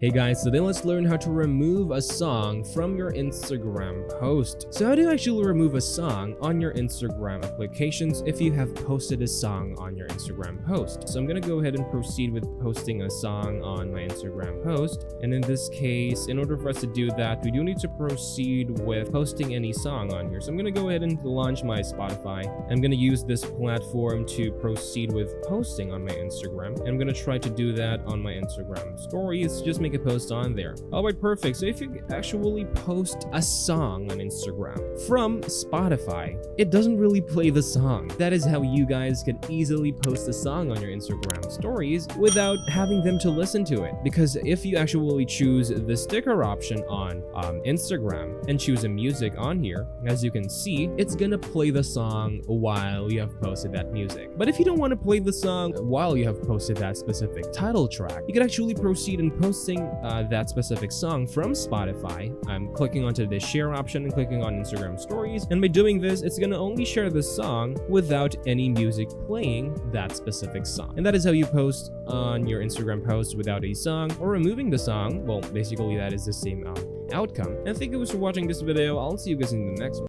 Hey guys, today let's learn how to remove a song from your Instagram post. So how do you actually remove a song on your Instagram applications if you have posted a song on your Instagram post? So I'm gonna go ahead and proceed with posting a song on my Instagram post. And in this case, in order for us to do that, we do need to proceed with posting any song on here. So I'm gonna go ahead and launch my Spotify. I'm gonna use this platform to proceed with posting on my Instagram. And I'm gonna try to do that on my Instagram stories. Just make a post on there. Alright, perfect. So if you actually post a song on Instagram from Spotify, it doesn't really play the song. That is how you guys can easily post a song on your Instagram stories without having them to listen to it. Because if you actually choose the sticker option on Instagram and choose a music on here, as you can see, it's gonna play the song while you have posted that music. But if you don't want to play the song while you have posted that specific title track, you can actually proceed in posting that specific song from Spotify. I'm clicking onto the share option and clicking on Instagram stories, and by doing this, it's gonna only share the song without any music playing that specific song. And that is how you post on your Instagram post without a song or removing the song. Well, basically that is the same outcome. And thank you guys for watching this video. I'll see you guys in the next one.